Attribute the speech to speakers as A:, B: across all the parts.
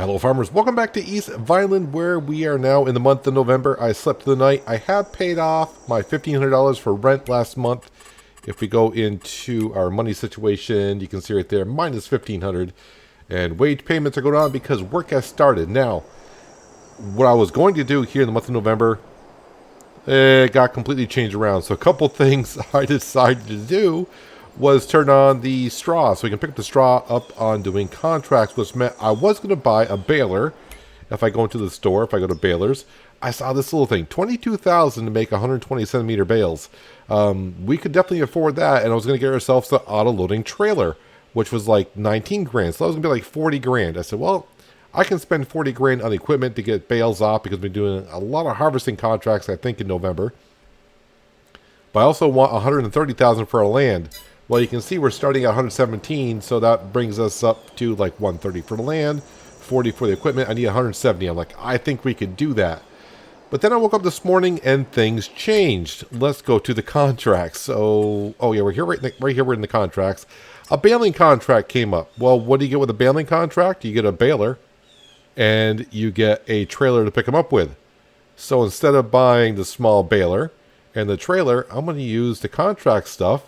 A: Hello farmers, welcome back to East Vineland, where we are now in the month of November. I slept the night. I have paid off my $1,500 for rent last month. If we go into our money situation, you can see right there, minus $1,500. And wage payments are going on because work has started. Now, what I was going to do here in the month of November, it got completely changed around. So a couple things I decided to do was turn on the straw, so we can pick the straw up on doing contracts, which meant I was going to buy a baler. If I go into the store, if I go to balers, I saw this little thing, $22,000 to make 120 centimeter bales. We could definitely afford that, and I was going to get ourselves the auto-loading trailer, which was like 19 grand, so that was going to be like 40 grand. I said, well, I can spend 40 grand on equipment to get bales off because we're doing a lot of harvesting contracts, I think, in November. But I also want 130,000 for our land. Well, you can see we're starting at 117, so that brings us up to like 130 for the land, 40 for the equipment. I need 170. I'm like, I think we could do that. But then I woke up this morning and things changed. Let's go to the contracts. So, oh yeah, we're here right here. We're in the contracts. A baling contract came up. Well, what do you get with a baling contract? You get a baler, and you get a trailer to pick them up with. So instead of buying the small baler and the trailer, I'm going to use the contract stuff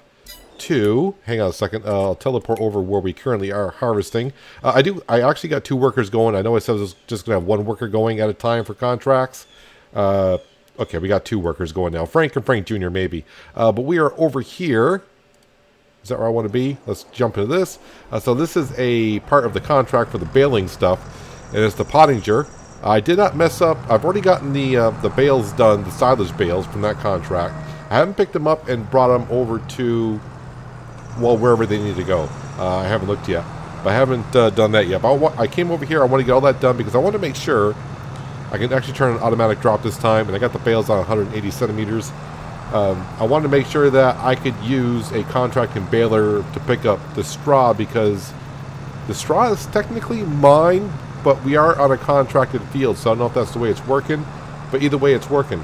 A: to, hang on a second, I'll teleport over where we currently are harvesting. I actually got 2 workers going. I know I said I was just going to have 1 worker going at a time for contracts. Okay, we got 2 workers going now. Frank and Frank Jr. maybe. But we are over here. Is that where I want to be? Let's jump into this. So this is a part of the contract for the baling stuff. And it's the pottinger. I did not mess up. I've already gotten the bales done, the silage bales from that contract. I haven't picked them up and brought them over to, well, wherever they need to go. I haven't looked yet. But I haven't done that yet. But I came over here. I want to get all that done because I want to make sure I can actually turn an automatic drop this time. And I got the bales on 180 centimeters. I wanted to make sure that I could use a contracting baler to pick up the straw because the straw is technically mine, but we are on a contracted field, so I don't know if that's the way it's working, but either way it's working.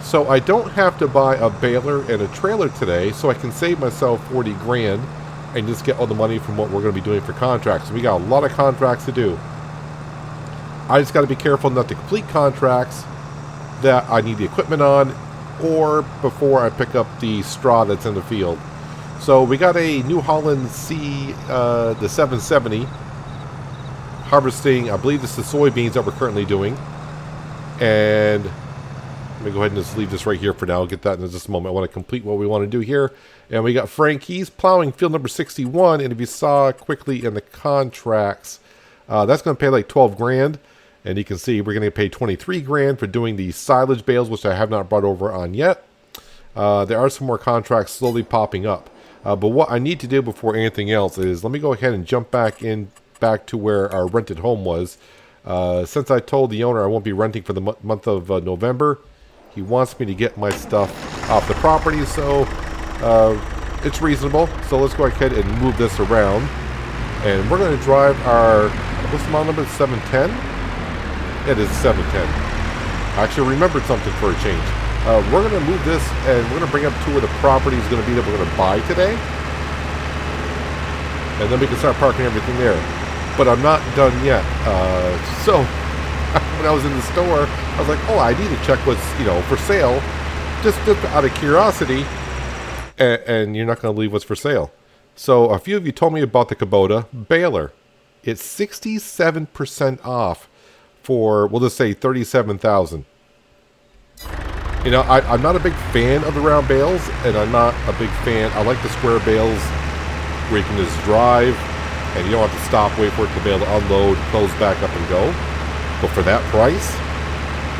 A: So I don't have to buy a baler and a trailer today, so I can save myself 40 grand and just get all the money from what we're going to be doing for contracts. So we got a lot of contracts to do. I just got to be careful not to complete contracts that I need the equipment on or before I pick up the straw that's in the field. So we got a New Holland C, the 770, harvesting, I believe this is the soybeans that we're currently doing. And let me go ahead and just leave this right here for now. I'll get that in just a moment. I want to complete what we want to do here. And we got Frank. He's plowing field number 61. And if you saw quickly in the contracts, that's going to pay like 12 grand. And you can see we're going to pay 23 grand for doing the silage bales, which I have not brought over on yet. There are some more contracts slowly popping up. But what I need to do before anything else is let me go ahead and jump back to where our rented home was. Since I told the owner I won't be renting for the month of November, he wants me to get my stuff off the property, so it's reasonable. So let's go ahead and move this around. And we're going to drive our, what's the model number, 710? It is 710. I actually remembered something for a change. We're going to move this, and we're going to bring up to where the property is going to be that we're going to buy today. And then we can start parking everything there. But I'm not done yet. So when I was in the store, I was like, oh, I need to check what's, for sale. Just out of curiosity. And you're not going to leave what's for sale. So a few of you told me about the Kubota baler. It's 67% off for, we'll just say $37,000. I'm not a big fan of the round bales, and I'm not a big fan. I like the square bales where you can just drive and you don't have to stop, wait for it to be able to unload, close back up and go. But for that price,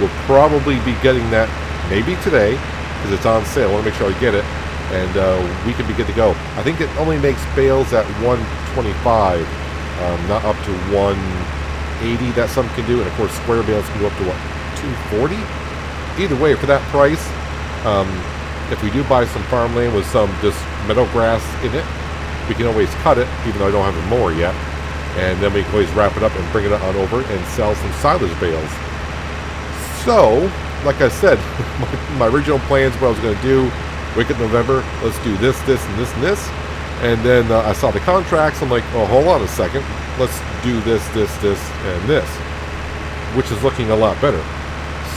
A: we'll probably be getting that maybe today because it's on sale. I want to make sure I get it, and we can be good to go. I think it only makes bales at 125, not up to 180 that some can do. And of course, square bales can go up to what, 240? Either way, for that price, if we do buy some farmland with some just meadow grass in it, we can always cut it, even though I don't have a mower yet. And then we can always wrap it up and bring it on over and sell some silage bales. So, like I said, my original plans, what I was going to do, wake up November, let's do this, this, and this, and this. And then I saw the contracts. I'm like, oh, hold on a second. Let's do this, this, this, and this. which is looking a lot better.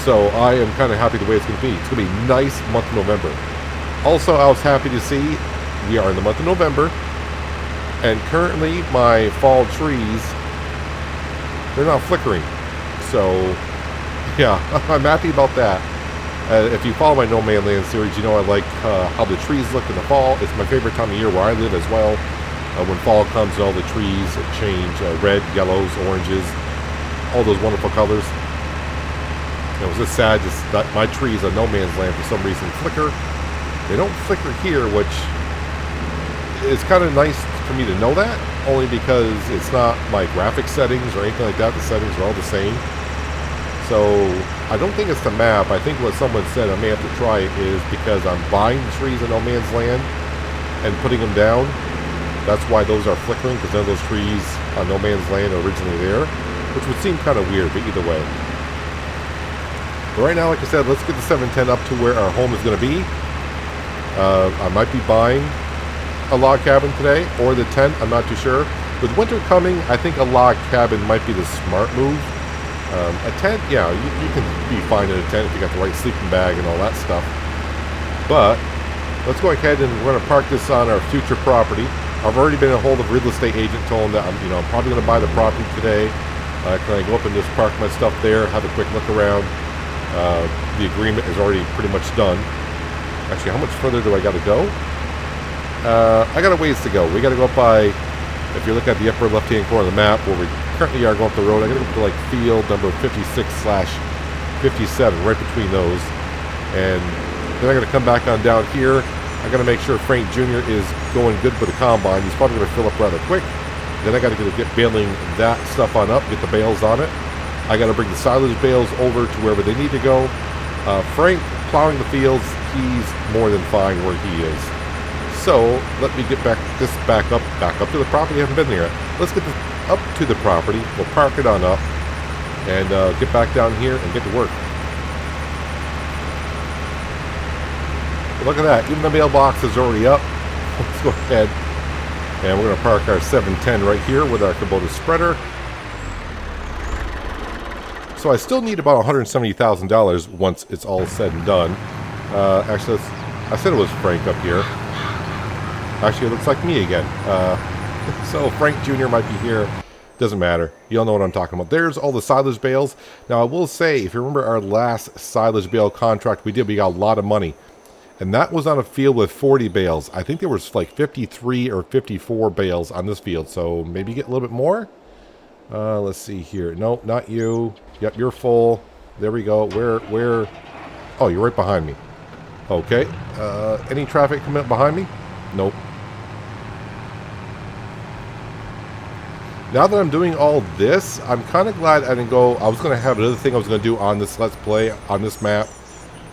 A: So I am kind of happy the way it's going to be. It's going to be a nice month of November. Also, I was happy to see we are in the month of November, and currently my fall trees, they're not flickering. So yeah, I'm happy about that. If you follow my No Man Land series, you know I like how the trees look in the fall. It's my favorite time of year where I live as well. When fall comes, all the trees change red, yellows, oranges, all those wonderful colors. It was just sad that my trees on No Man's Land for some reason flicker. They don't flicker here, which is kind of nice for me to know that, only because it's not my graphic settings or anything like that. The settings are all the same. So I don't think it's the map. I think what someone said I may have to try it is because I'm buying the trees in No Man's Land and putting them down. That's why those are flickering, because none of those trees on No Man's Land are originally there, which would seem kind of weird, but either way. But right now, like I said, let's get the 710 up to where our home is going to be. I might be buying a log cabin today, or the tent, I'm not too sure. With winter coming, I think a log cabin might be the smart move. A tent, yeah, you can be fine in a tent if you got the right sleeping bag and all that stuff. But let's go ahead and we're going to park this on our future property. I've already been a hold of a real estate agent, told him that I'm probably going to buy the property today. Can I go up and just park my stuff there, have a quick look around? The agreement is already pretty much done. Actually, how much further do I got to go? I got a ways to go. We got to go up by, if you look at the upper left-hand corner of the map, where we currently are going up the road, I got to go to like field number 56/57, right between those. And then I got to come back on down here. I got to make sure Frank Jr. is going good with the combine. He's probably going to fill up rather quick. Then I got to get baling that stuff on up, get the bales on it. I got to bring the silage bales over to wherever they need to go. Frank plowing the fields, he's more than fine where he is. So let me get back up to the property. I haven't been there yet. Let's get this up to the property. We'll park it on up and get back down here and get to work. Look at that. Even the mailbox is already up. Let's go ahead and we're going to park our 710 right here with our Kubota spreader. So I still need about $170,000 once it's all said and done. Actually, I said it was Frank up here. Actually, it looks like me again. So Frank Jr. might be here. Doesn't matter. You all know what I'm talking about. There's all the silage bales. Now, I will say, if you remember our last silage bale contract we did, we got a lot of money. And that was on a field with 40 bales. I think there was like 53 or 54 bales on this field. So maybe get a little bit more. Let's see here. No, not you. Yep, you're full. There we go. Where? Oh, you're right behind me. Okay. Any traffic coming up behind me? Nope. Now that I'm doing all this, I'm kind of glad I didn't go. I was going to have another thing I was going to do on this Let's Play on this map,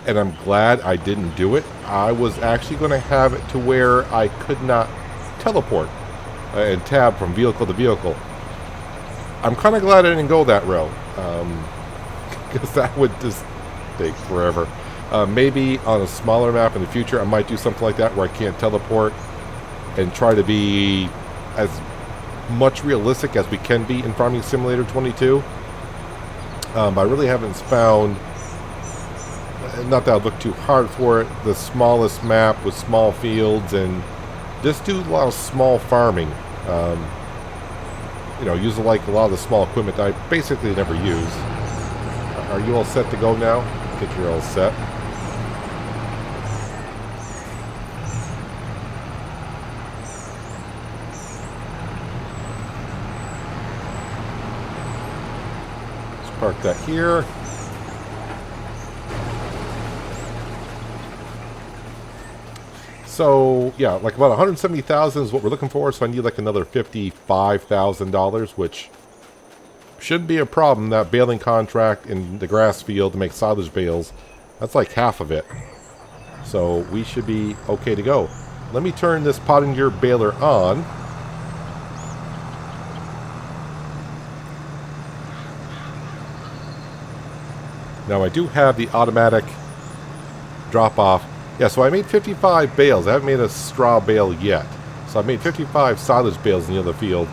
A: and I'm glad I didn't do it. I was actually going to have it to where I could not teleport and tab from vehicle to vehicle. I'm kind of glad I didn't go that route, because that would just take forever. Maybe on a smaller map in the future, I might do something like that where I can't teleport and try to be as much realistic as we can be in Farming Simulator 22. I really haven't found, not that I'd look too hard for it, the smallest map with small fields, and just do a lot of small farming. Use like a lot of the small equipment that I basically never use. Are you all set to go now? I think you're all set. Let's park that here. So yeah, like about 170,000 is what we're looking for. So I need like another $55,000, which shouldn't be a problem. That baling contract in the grass field to make silage bales, that's like half of it. So we should be okay to go. Let me turn this Pottinger baler on. Now I do have the automatic drop off. Yeah, so I made 55 bales. I haven't made a straw bale yet. So I've made 55 silage bales in the other field.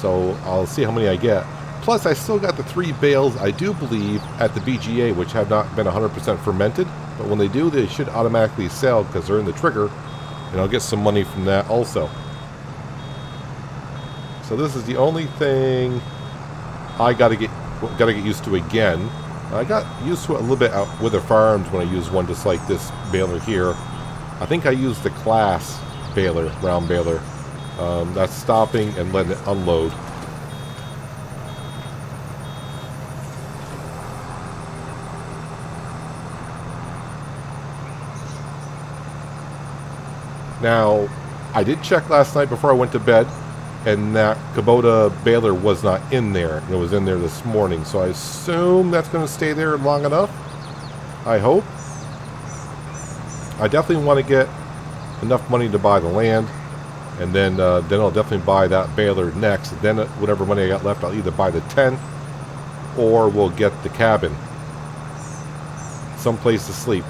A: So I'll see how many I get. Plus, I still got the 3 bales, I do believe, at the BGA, which have not been 100% fermented. But when they do, they should automatically sell because they're in the trigger. And I'll get some money from that also. So this is the only thing I gotta get used to again. I got used to it a little bit out with the farms when I used one just like this baler here. I think I used the class baler, round baler. That's stopping and letting it unload. Now, I did check last night before I went to bed, and that Kubota baler was not in there. It was in there this morning, so I assume that's going to stay there long enough. I hope. I definitely want to get enough money to buy the land, and then I'll definitely buy that baler next. Then whatever money I got left, I'll either buy the tent, or we'll get the cabin. Someplace to sleep.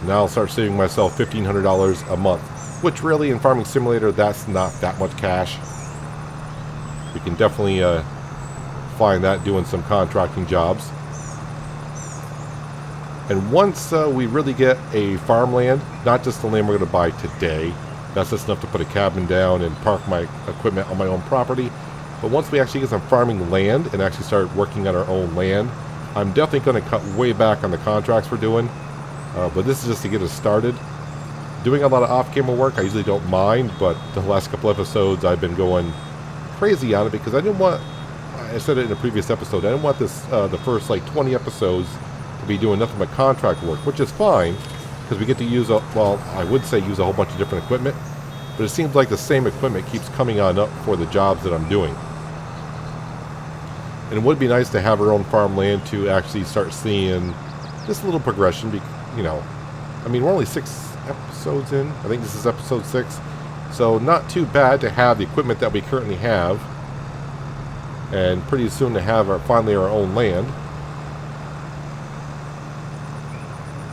A: Now I'll start saving myself $1,500 a month, which really in Farming Simulator, that's not that much cash. We can definitely find that doing some contracting jobs. And once we really get a farmland, not just the land we're going to buy today, that's just enough to put a cabin down and park my equipment on my own property. But once we actually get some farming land and actually start working on our own land, I'm definitely going to cut way back on the contracts we're doing. But this is just to get us started. Doing a lot of off-camera work, I usually don't mind, but the last couple episodes I've been going crazy on it because I didn't want, I said it in a previous episode, I didn't want this, the first like 20 episodes to be doing nothing but contract work, which is fine, because we get to use, well, I would say use a whole bunch of different equipment, but it seems like the same equipment keeps coming on up for the jobs that I'm doing. And it would be nice to have our own farmland to actually start seeing just a little progression, you know. I mean, we're only 6 episodes in. I think this is episode 6. So not too bad to have the equipment that we currently have. And pretty soon to have finally our own land.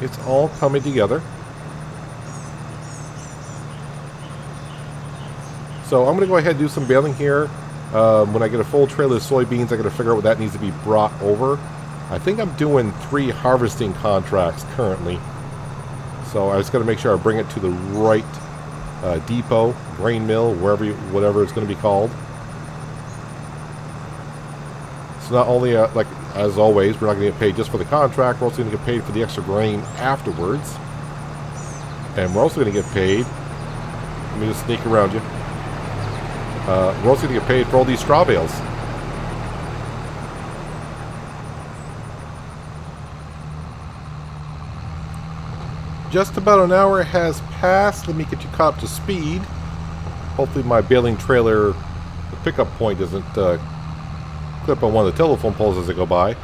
A: It's all coming together. So I'm going to go ahead and do some baling here. When I get a full trailer of soybeans, I got to figure out what that needs to be brought over. I think I'm doing 3 harvesting contracts currently. So I just got to make sure I bring it to the right depot, grain mill, whatever it's going to be called. So not only, like as always, we're not going to get paid just for the contract, we're also going to get paid for the extra grain afterwards. And we're also going to get paid, let me just sneak around you, we're also going to get paid for all these straw bales. Just about an hour has passed. Let me get you caught up to speed. Hopefully my baling trailer, the pickup point doesn't clip on one of the telephone poles as I go by.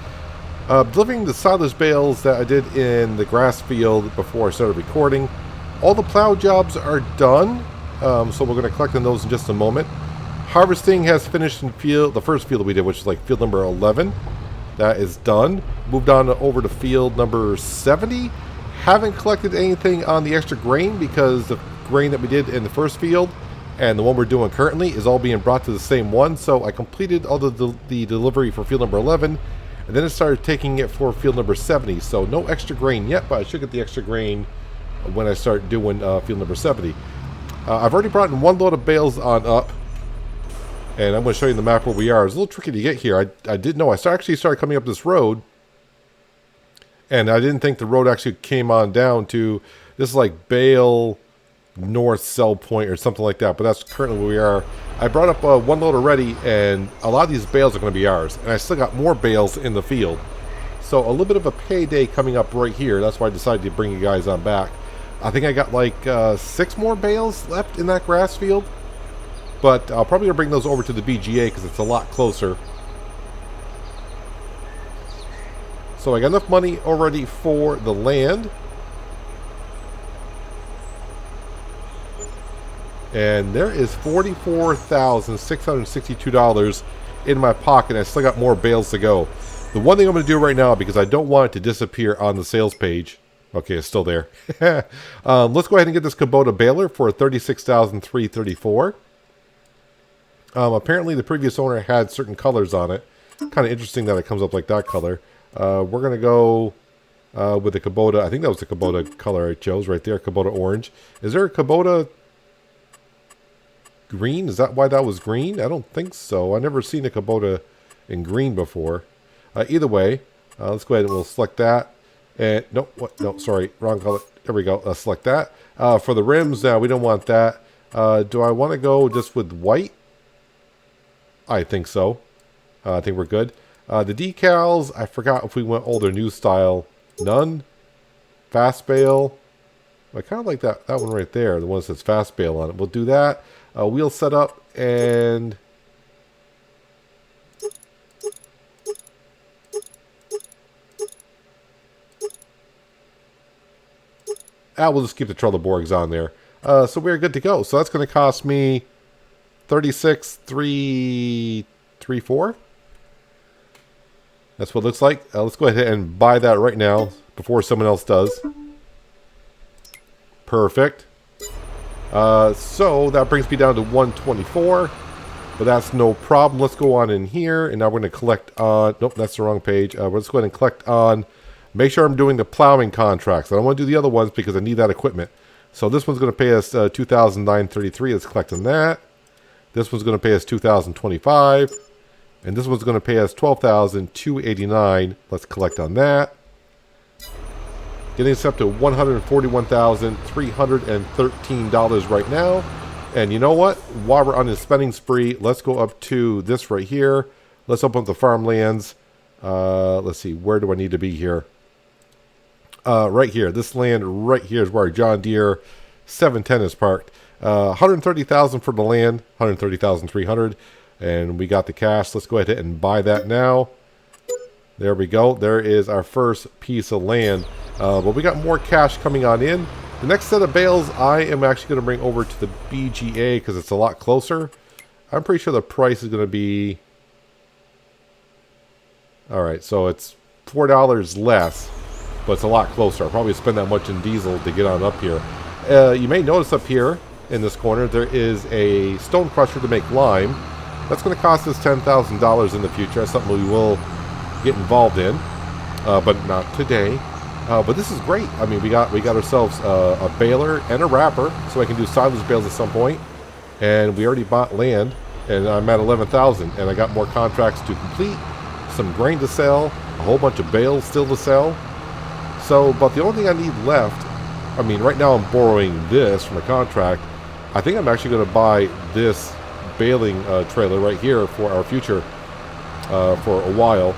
A: Delivering the silage bales that I did in the grass field before I started recording. All the plow jobs are done, so we're going to collect on those in just a moment. Harvesting has finished in the first field that we did, which is like field number 11. That is done. Moved on over to field number 70. Haven't collected anything on the extra grain because the grain that we did in the first field and the one we're doing currently is all being brought to the same one. So I completed all the delivery for field number 11, and then I started taking it for field number 70. So no extra grain yet, but I should get the extra grain when I start doing field number 70. I've already brought in 1 load of bales on up, and I'm going to show you the map where we are. It's a little tricky to get here. I didn't know. I actually started coming up this road, and I didn't think the road actually came on down to, this is like Bale North Cell Point or something like that, but that's currently where we are. I brought up 1 load already, and a lot of these bales are going to be ours, and I still got more bales in the field. So a little bit of a payday coming up right here. That's why I decided to bring you guys on back. I think I got like 6 more bales left in that grass field, but I'll probably bring those over to the BGA because it's a lot closer. So I got enough money already for the land. And there is $44,662 in my pocket. I still got more bales to go. The one thing I'm going to do right now, because I don't want it to disappear on the sales page. Okay, it's still there. Let's go ahead and get this Kubota baler for $36,334. Apparently the previous owner had certain colors on it. Kind of interesting that it comes up like that color. We're going to go with the Kubota. I think that was the Kubota color I chose right there. Kubota orange. Is there a Kubota green? Is that why that was green? I don't think so. I've never seen a Kubota in green before. Either way, let's go ahead and we'll select that. And no, what? No, sorry, wrong color. There we go. Let's select that. For the rims, now we don't want that. Do I want to go just with white? I think so. I think we're good. The decals, I forgot if we went old or new style. None. Fast bail. I kind of like that one right there. The one that says fast bail on it. We'll do that. Wheel setup and... we'll just keep the Trelleborgs on there. So we're good to go. So that's going to cost me $36,334. That's what it looks like. Let's go ahead and buy that right now before someone else does. Perfect. So that brings me down to 124, but that's no problem. Let's go on in here, and now we're going to collect on... Nope, that's the wrong page. Let's go ahead and collect on... Make sure I'm doing the plowing contracts. I don't want to do the other ones because I need that equipment. So this one's going to pay us $2,933. Let's collect on that. This one's going to pay us $2,025. And this one's going to pay us $12,289. Let's collect on that. Getting us up to $141,313 right now. And you know what? While we're on this spending spree, let's go up to this right here. Let's open up the farmlands. Let's see. Where do I need to be here? Right here. This land right here is where our John Deere 710 is parked. $130,000 for the land. $130,300. And we got the cash. Let's go ahead and buy that now. There we go. There is our first piece of land. But we got more cash coming on in. The next set of bales I am actually going to bring over to the BGA because it's a lot closer. I'm pretty sure the price is going to be... Alright, so it's $4 less, but it's a lot closer. I'll probably spend that much in diesel to get on up here. You may notice up here in this corner there is a stone crusher to make lime. That's going to cost us $10,000 in the future. That's something we will get involved in, but not today. But this is great. I mean, we got ourselves a baler and a wrapper, so I can do silage bales at some point. And we already bought land, and I'm at $11,000, and I got more contracts to complete, some grain to sell, a whole bunch of bales still to sell. So, but the only thing I need left, I mean, right now I'm borrowing this from a contract. I think I'm actually going to buy this baling trailer right here for our future for a while.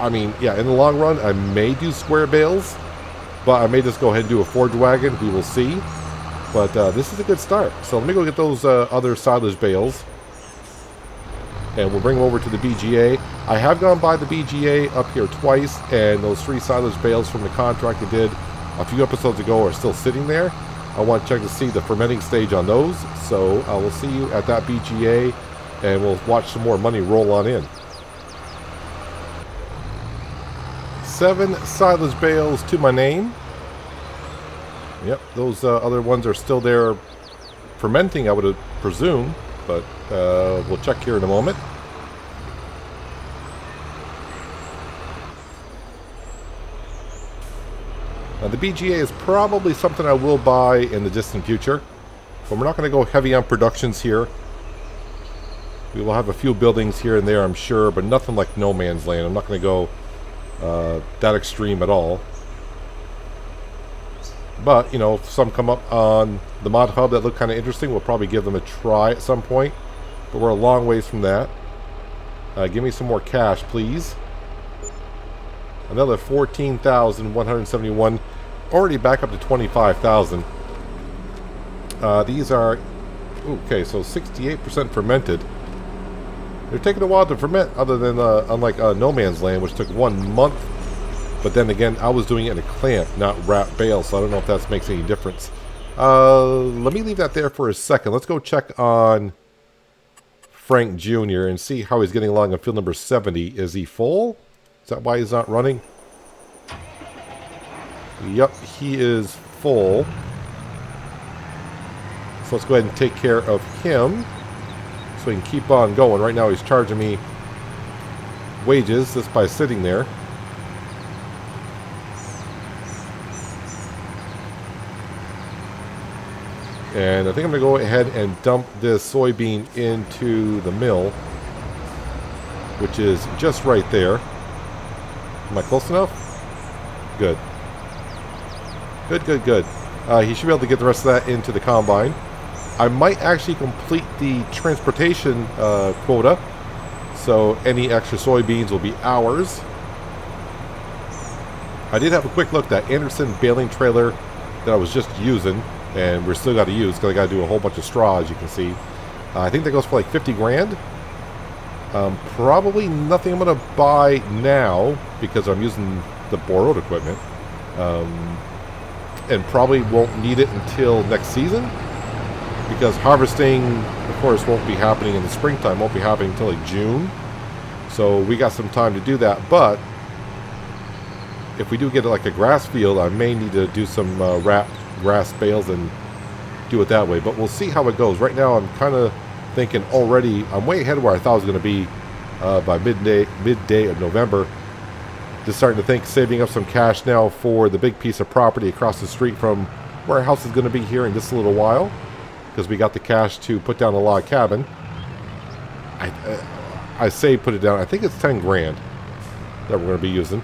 A: I mean, yeah, in the long run, I may do square bales, but I may just go ahead and do a forge wagon. We will see. But this is a good start. So let me go get those other silage bales, and we'll bring them over to the BGA. I have gone by the BGA up here twice, and those 3 silage bales from the contract I did a few episodes ago are still sitting there. I want to check to see the fermenting stage on those. So I will see you at that BGA, and we'll watch some more money roll on in. 7 silage bales to my name. Yep, those other ones are still there fermenting, I would presume, but we'll check here in a moment. Now, the BGA is probably something I will buy in the distant future, but we're not going to go heavy on productions here. We will have a few buildings here and there, I'm sure, but nothing like no man's land. I'm not going to go that extreme at all. But, you know, if some come up on the mod hub that look kind of interesting, we'll probably give them a try at some point. But we're a long ways from that. Give me some more cash, please. Another 14,171. Already back up to 25,000. These are... Okay, so 68% fermented. They're taking a while to ferment, other than unlike No Man's Land, which took 1 month. But then again, I was doing it in a clamp, not wrap bale, so I don't know if that makes any difference. Let me leave that there for a second. Let's go check on Frank Jr. and see how he's getting along on field number 70. Is he full? Is that why he's not running? Yep, he is full. So let's go ahead and take care of him. so he can keep on going. Right now he's charging me wages just by sitting there. And I think I'm going to go ahead and dump this soybean into the mill, which is just right there. Am I close enough? Good. Good, good, good. He should be able to get the rest of that into the combine. I might actually complete the transportation quota, so any extra soybeans will be ours. I did have a quick look at that Anderson baling trailer that I was just using, and we're still got to use because I got to do a whole bunch of straw, as you can see. I think that goes for like 50 grand. Probably nothing I'm going to buy now because I'm using the borrowed equipment. And probably won't need it until next season, because harvesting, of course, won't be happening in the springtime. Won't be happening until like June. So we got some time to do that. But if we do get like a grass field, I may need to do some wrap grass bales and do it that way. But we'll see how it goes. Right now, I'm kind of thinking already, I'm way ahead of where I thought I was going to be by midday of November. Just starting to think saving up some cash now for the big piece of property across the street from where our house is going to be here in just a little while, because we got the cash to put down a log cabin. I say put it down. I think it's 10 grand that we're going to be using.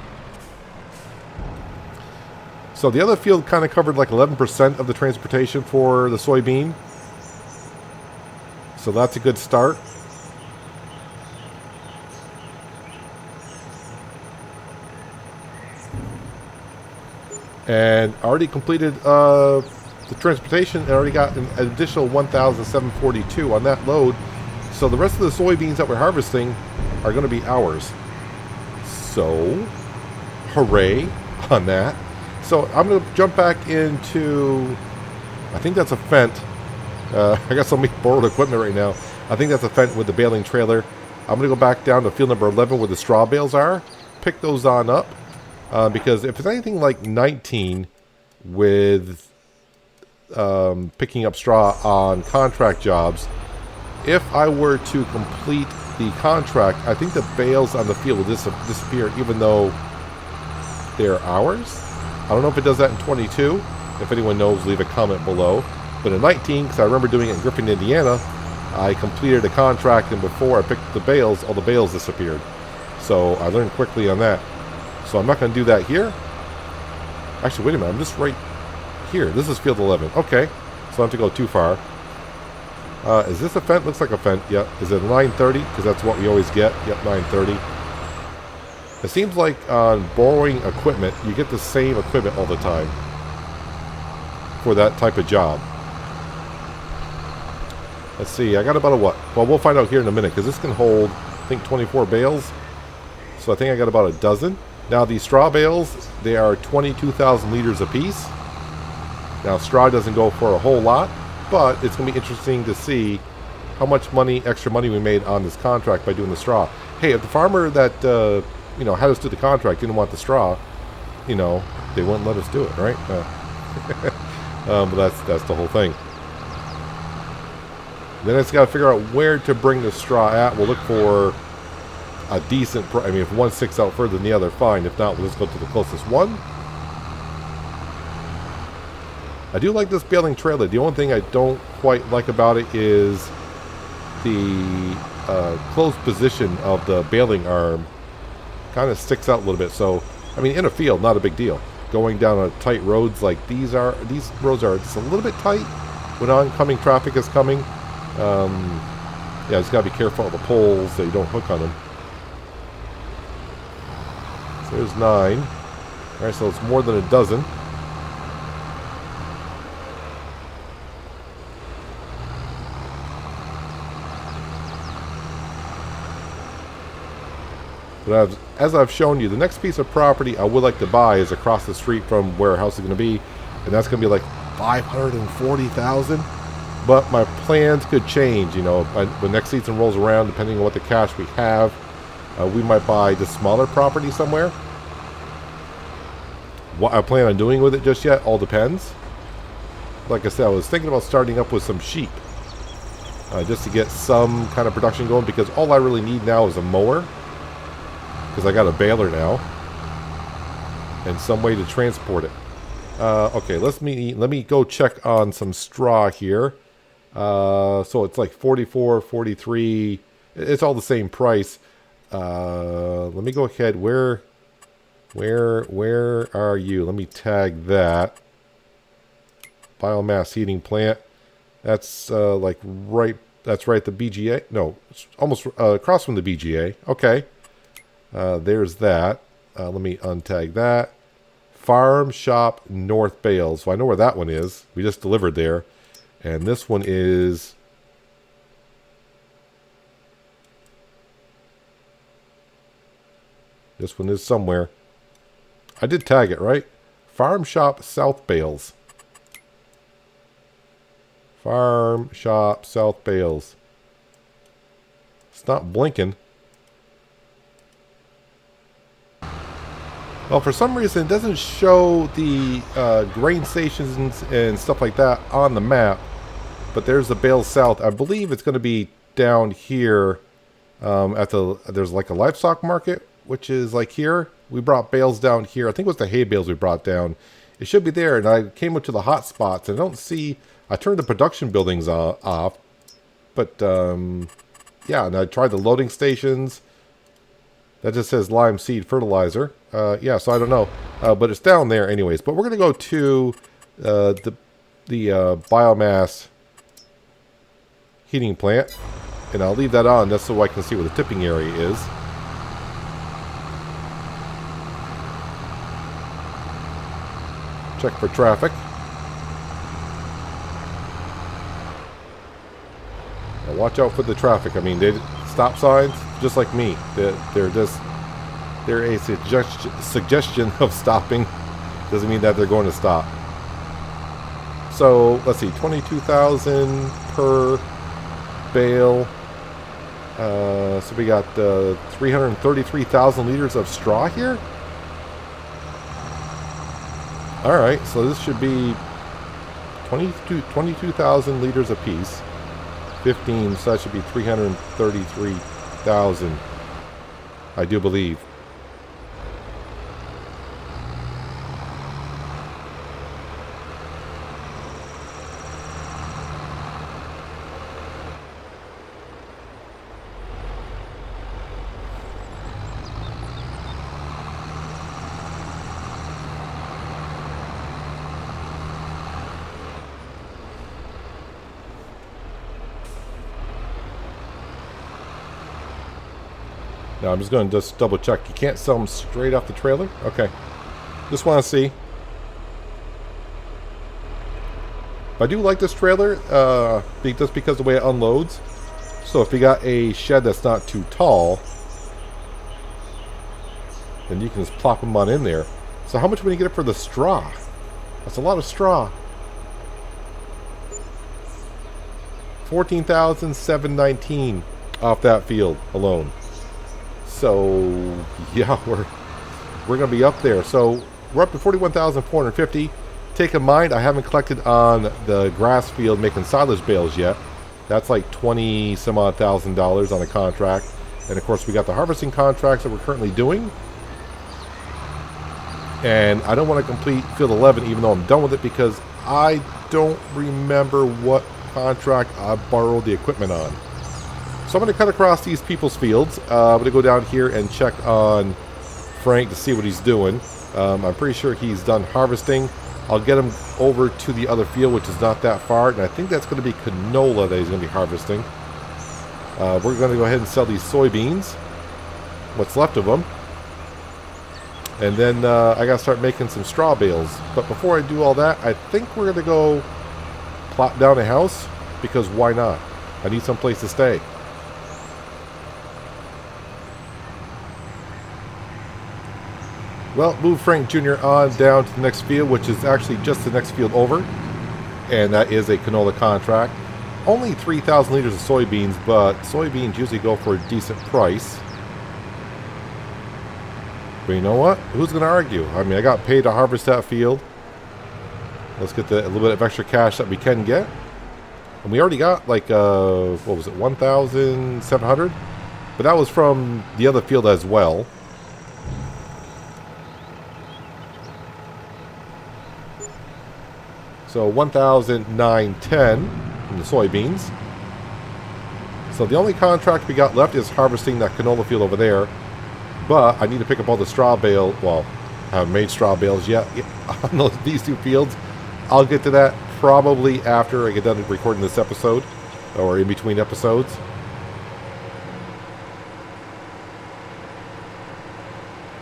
A: So the other field kind of covered like 11% of the transportation for the soybean. So that's a good start. And I already completed the transportation and already got an additional 1,742 on that load. So the rest of the soybeans that we're harvesting are going to be ours. So, hooray on that. So I'm going to jump back into, I think that's a Fendt. I got some borrowed equipment right now. I think that's a Fendt with the baling trailer. I'm going to go back down to field number 11 where the straw bales are. Pick those on up. Because if it's anything like 19 with picking up straw on contract jobs, if I were to complete the contract, I think the bales on the field will disappear even though they're ours. I don't know if it does that in 22. If anyone knows, leave a comment below. But in 19, because I remember doing it in Griffin, Indiana, I completed a contract, and before I picked the bales, all the bales disappeared. So I learned quickly on that. So I'm not going to do that here. Actually, wait a minute. I'm just right here. This is field 11. Okay. So I don't have to go too far. Is this a Fendt? Looks like a Fendt. Yep. Is it a 930? Because that's what we always get. Yep, 930. It seems like on borrowing equipment, you get the same equipment all the time for that type of job. Let's see. I got about a what? Well, we'll find out here in a minute, because this can hold, I think, 24 bales. So I think I got about a dozen. Now, these straw bales, they are 22,000 liters apiece. Now, straw doesn't go for a whole lot, but it's going to be interesting to see how much money, extra money we made on this contract by doing the straw. Hey, if the farmer that, had us do the contract didn't want the straw, they wouldn't let us do it, right? But that's the whole thing. Then I just got to figure out where to bring the straw at. We'll look for a decent if one sticks out further than the other, fine. If not, we'll just go to the closest one. I do like this baling trailer. The only thing I don't quite like about it is the closed position of the baling arm. Kind of sticks out a little bit. So, in a field, not a big deal. Going down on tight roads like these roads are just a little bit tight when oncoming traffic is coming. Just got to be careful of the poles so you don't hook on them. So there's 9. Alright, so it's more than a dozen. But as I've shown you, the next piece of property I would like to buy is across the street from where our house is going to be. And that's going to be like $540,000. But my plans could change, when next season rolls around, depending on what the cash we have. We might buy the smaller property somewhere. What I plan on doing with it just yet all depends. Like I said, I was thinking about starting up with some sheep. just to get some kind of production going, because all I really need now is a mower, because I got a baler now and some way to transport it. Okay, let me go check on some straw here. So it's like 44, 43. It's all the same price. Let me go ahead. Where are you? Let me tag that. Biomass heating plant. That's like right. That's right. The BGA. No, it's almost across from the BGA. Okay. There's that. Let me untag that. Farm Shop North Bales. So I know where that one is. We just delivered there. And this one is... This one is somewhere. I did tag it, right? Farm Shop South Bales. Farm Shop South Bales. It's not blinking. Well, for some reason, it doesn't show the grain stations and stuff like that on the map. But there's the bales south. I believe it's going to be down here at the... There's like a livestock market, which is like here. We brought bales down here. I think it was the hay bales we brought down. It should be there. And I came up to the hot spots. And I don't see... I turned the production buildings off. But, yeah. And I tried the loading stations. That just says lime seed fertilizer. Yeah, so I don't know. But it's down there anyways. But we're going to go to the biomass heating plant. And I'll leave that on just so I can see where the tipping area is. Check for traffic. Now watch out for the traffic. I mean, they stop signs, just like me. They're a suggestion of stopping. Doesn't mean that they're going to stop. So let's see, 22,000 per bale. So we got 333,000 liters of straw here. All right, so this should be 22,000 liters apiece. 15, so that should be 333,000, I do believe. Now I'm just going to just double check. You can't sell them straight off the trailer? Okay. Just want to see. I do like this trailer just because of the way it unloads. So if you got a shed that's not too tall, then you can just plop them on in there. So how much would you get it for the straw? That's a lot of straw. 14,719 off that field alone. So yeah, we're going to be up there. So we're up to 41,450. Take in mind, I haven't collected on the grass field making silage bales yet. That's like 20 some odd $1,000 on a contract. And of course, we got the harvesting contracts that we're currently doing. And I don't want to complete field 11, even though I'm done with it, because I don't remember what contract I borrowed the equipment on. So I'm going to cut across these people's fields. I'm going to go down here and check on Frank to see what he's doing. I'm pretty sure he's done harvesting. I'll get him over to the other field, which is not that far. And I think that's going to be canola that he's going to be harvesting. We're going to go ahead and sell these soybeans, what's left of them. And then I got to start making some straw bales. But before I do all that, I think we're going to go plop down a house, because why not? I need some place to stay. Well, move Frank Jr. on down to the next field, which is actually just the next field over. And that is a canola contract. Only 3,000 liters of soybeans, but soybeans usually go for a decent price. But you know what? Who's going to argue? I mean, I got paid to harvest that field. Let's get a little bit of extra cash that we can get. And we already got like, what was it, 1,700? But that was from the other field as well. So 1,910 from the soybeans. So the only contract we got left is harvesting that canola field over there. But I need to pick up all the straw bale. Well, I haven't made straw bales yet on these two fields. I'll get to that probably after I get done recording this episode, or in between episodes.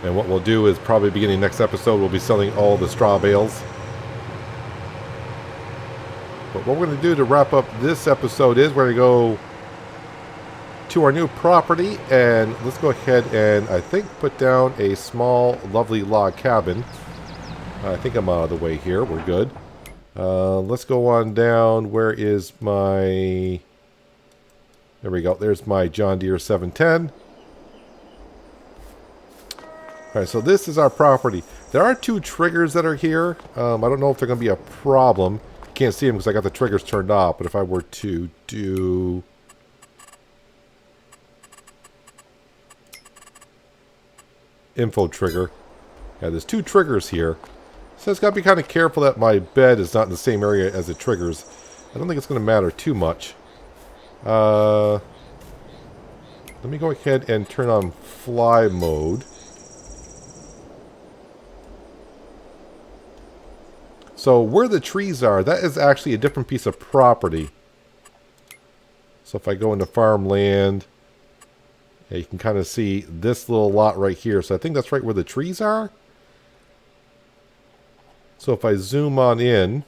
A: And what we'll do is probably beginning next episode, we'll be selling all the straw bales. But what we're going to do to wrap up this episode is we're going to go to our new property, and let's go ahead and I think put down a small lovely log cabin. I think I'm out of the way here. We're good. Let's go on down. Where is my... There we go. There's my John Deere 710. Alright, so this is our property. There are two triggers that are here. I don't know if they're going to be a problem. Can't see them because I got the triggers turned off. But if I were to do... info trigger. Yeah, there's two triggers here. So it's got to be kind of careful that my bed is not in the same area as the triggers. I don't think it's going to matter too much. Let me go ahead and turn on fly mode. So where the trees are, that is actually a different piece of property. So if I go into farmland, you can kind of see this little lot right here. So I think that's right where the trees are. So if I zoom on in,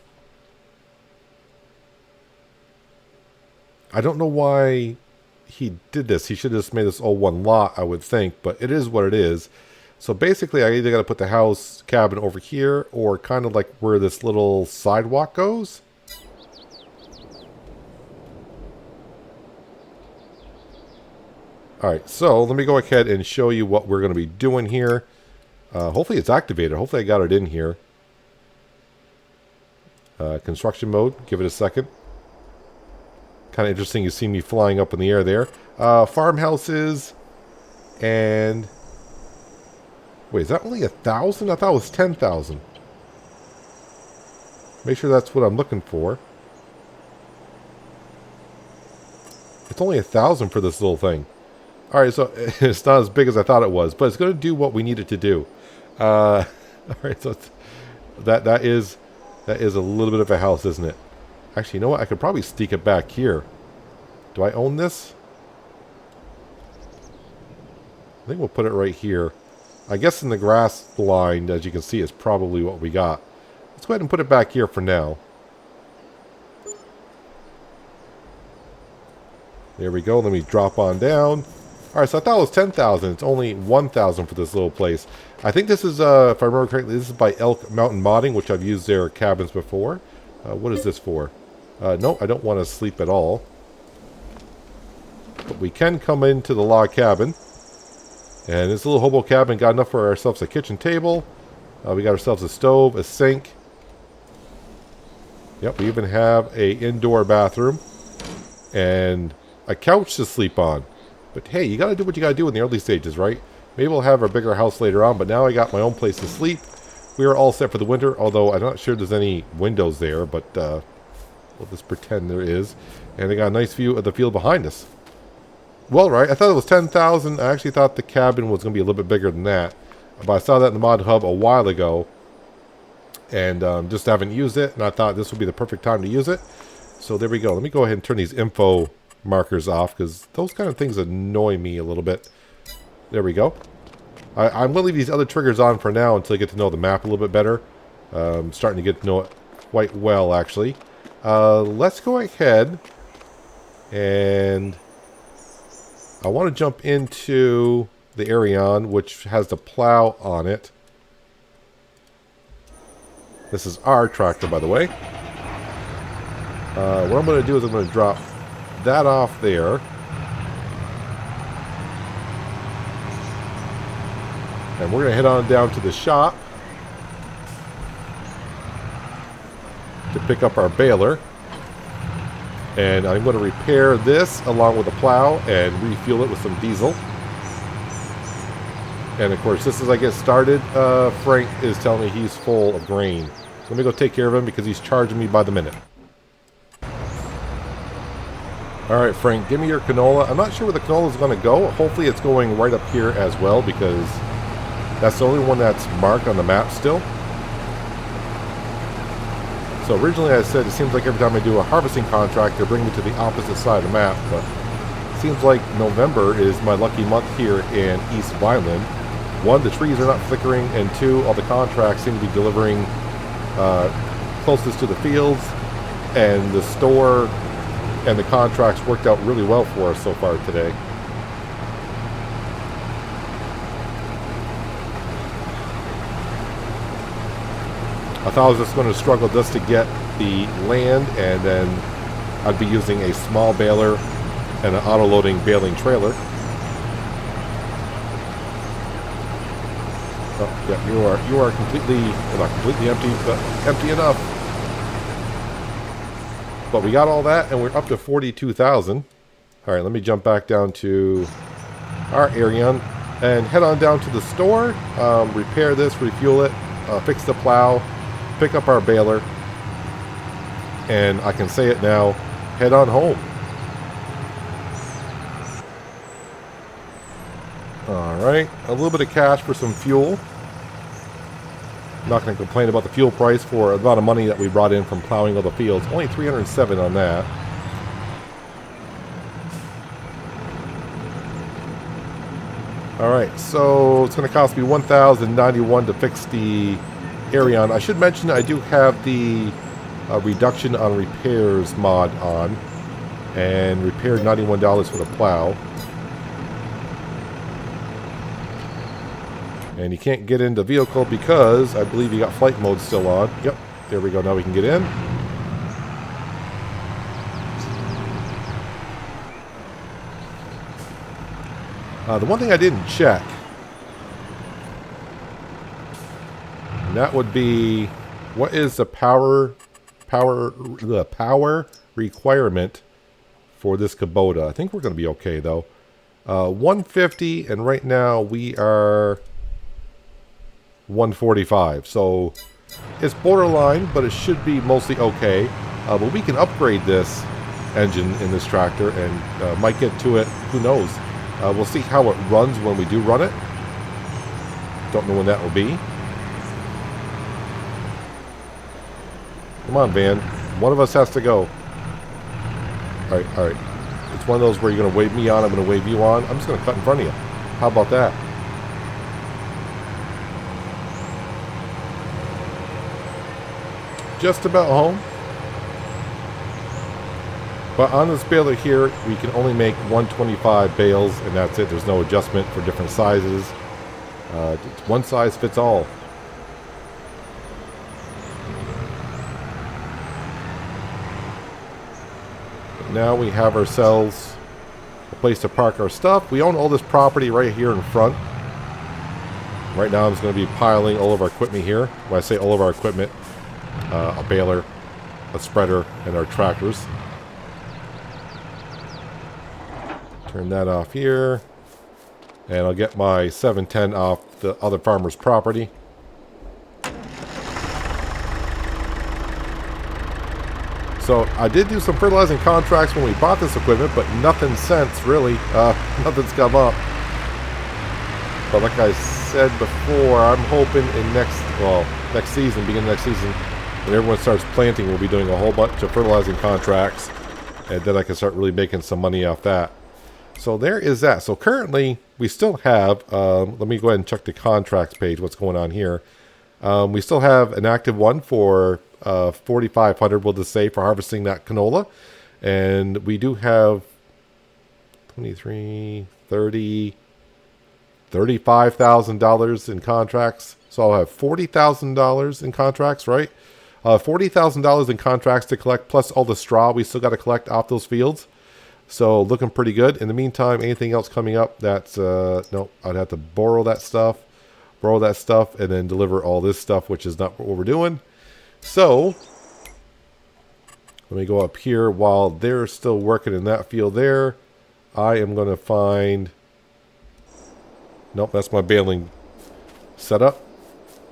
A: I don't know why he did this. He should have just made this all one lot, I would think, but it is what it is. So basically, I either got to put the house cabin over here or kind of like where this little sidewalk goes. Alright, so let me go ahead and show you what we're going to be doing here. Hopefully it's activated. Hopefully I got it in here. Construction mode. Give it a second. Kind of interesting. You see me flying up in the air there. Farmhouses. And... wait, is that only 1,000? I thought it was 10,000. Make sure that's what I'm looking for. It's only 1,000 for this little thing. Alright, so it's not as big as I thought it was, but it's going to do what we need it to do. Alright, so it's, that is a little bit of a house, isn't it? Actually, you know what? I could probably sneak it back here. Do I own this? I think we'll put it right here. I guess in the grass line, as you can see, is probably what we got. Let's go ahead and put it back here for now. There we go. Let me drop on down. Alright, so I thought it was 10,000. It's only 1,000 for this little place. I think this is, if I remember correctly, this is by Elk Mountain Modding, which I've used their cabins before. What is this for? No, I don't want to sleep at all. But we can come into the log cabin. And this little hobo cabin got enough for ourselves a kitchen table. We got ourselves a stove, a sink. Yep, we even have a indoor bathroom. And a couch to sleep on. But hey, you got to do what you got to do in the early stages, right? Maybe we'll have our bigger house later on, but now I got my own place to sleep. We are all set for the winter, although I'm not sure there's any windows there, but we'll just pretend there is. And they got a nice view of the field behind us. Well, right, I thought it was 10,000. I actually thought the cabin was going to be a little bit bigger than that. But I saw that in the mod hub a while ago. And just haven't used it, and I thought this would be the perfect time to use it. So there we go. Let me go ahead and turn these info markers off, because those kind of things annoy me a little bit. There we go. I'm going to leave these other triggers on for now until I get to know the map a little bit better. I'm starting to get to know it quite well, actually. Let's go ahead and I want to jump into the Arion, which has the plow on it. This is our tractor, by the way. What I'm going to do is I'm going to drop that off there. And we're going to head on down to the shop to pick up our baler. And I'm going to repair this along with a plow and refuel it with some diesel. And of course, just as I get started, Frank is telling me he's full of grain. Let me go take care of him because he's charging me by the minute. Alright, Frank, give me your canola. I'm not sure where the canola is going to go. Hopefully it's going right up here as well because that's the only one that's marked on the map still. So originally I said it seems like every time I do a harvesting contract, they bring me to the opposite side of the map. But it seems like November is my lucky month here in East Vineland. One, the trees are not flickering, and two, all the contracts seem to be delivering closest to the fields, and the store and the contracts worked out really well for us so far today. I thought I was just going to struggle just to get the land, and then I'd be using a small baler and an auto-loading baling trailer. Oh, yeah, you are completely, well, not completely empty, but empty enough. But we got all that, and we're up to 42,000. All right, let me jump back down to our area and head on down to the store, repair this, refuel it, fix the plow, pick up our baler, and I can say it now, head on home. Alright, a little bit of cash for some fuel. I'm not going to complain about the fuel price for the amount of money that we brought in from plowing all the fields. Only 307 on that. Alright, so it's going to cost me $1,091 to fix the Arion. I should mention I do have the reduction on repairs mod on, and repaired $91 for the plow. And you can't get into vehicle because I believe you got flight mode still on. Yep, there we go. Now we can get in. The one thing I didn't check, and that would be, what is the power requirement for this Kubota? I think we're going to be okay though. 150, and right now we are 145, so it's borderline, but it should be mostly okay. But we can upgrade this engine in this tractor and might get to it, who knows. We'll see how it runs when we do run it. Don't know when that will be. Come on, van. One of us has to go. Alright, alright. It's one of those where you're going to wave me on, I'm going to wave you on. I'm just going to cut in front of you. How about that? Just about home. But on this baler here, we can only make 125 bales, and that's it. There's no adjustment for different sizes. It's one size fits all. But now we have ourselves a place to park our stuff. We own all this property right here in front. Right now I'm just going to be piling all of our equipment here. When I say all of our equipment, a baler, a spreader, and our tractors. Turn that off here. And I'll get my 710 off the other farmer's property. So I did do some fertilizing contracts when we bought this equipment, but nothing since, really. Nothing's come up. But like I said before, I'm hoping in next season, beginning of next season, when everyone starts planting, we'll be doing a whole bunch of fertilizing contracts, and then I can start really making some money off that. So there is that. So currently, we still have, let me go ahead and check the contracts page, what's going on here. We still have an active one for 4,500, we'll just say, for harvesting that canola. And we do have 23, 30, $35,000 in contracts. So I'll have $40,000 in contracts, right? $40,000 in contracts to collect, plus all the straw we still got to collect off those fields. So looking pretty good. In the meantime, anything else coming up that's, no, I'd have to borrow that stuff, and then deliver all this stuff, which is not what we're doing. So Let me go up here while they're still working in that field there. I am going to find... Nope, that's my baling setup.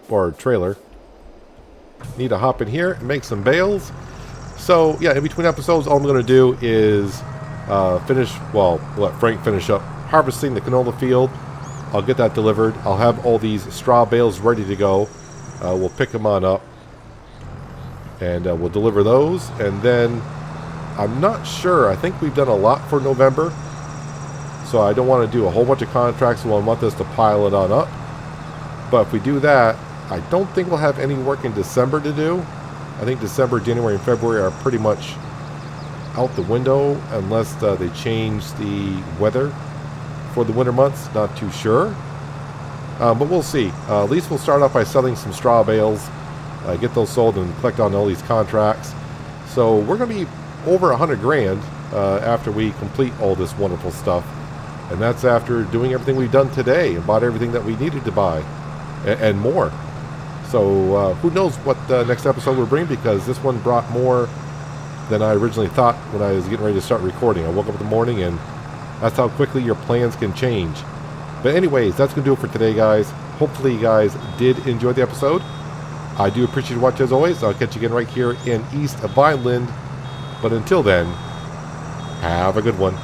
A: Or trailer. Need to hop in here and make some bales. So, yeah, in between episodes, all I'm going to do is we'll let Frank finish up harvesting the canola field. I'll get that delivered. I'll have all these straw bales ready to go. We'll pick them on up. And we'll deliver those. And then, I'm not sure. I think we've done a lot for November. So I don't want to do a whole bunch of contracts. So I want this to pile it on up. But if we do that, I don't think we'll have any work in December to do. I think December, January, and February are pretty much out the window unless they change the weather for the winter months. Not too sure. But we'll see. At least we'll start off by selling some straw bales. Get those sold and collect on all these contracts. So we're going to be over 100 grand after we complete all this wonderful stuff. And that's after doing everything we've done today and bought everything that we needed to buy and more. So who knows what the next episode will bring, because this one brought more than I originally thought when I was getting ready to start recording. I woke up in the morning, and that's how quickly your plans can change. But anyways, that's going to do it for today, guys. Hopefully you guys did enjoy the episode. I do appreciate you watching as always. I'll catch you again right here in East of Vineland. But until then, have a good one.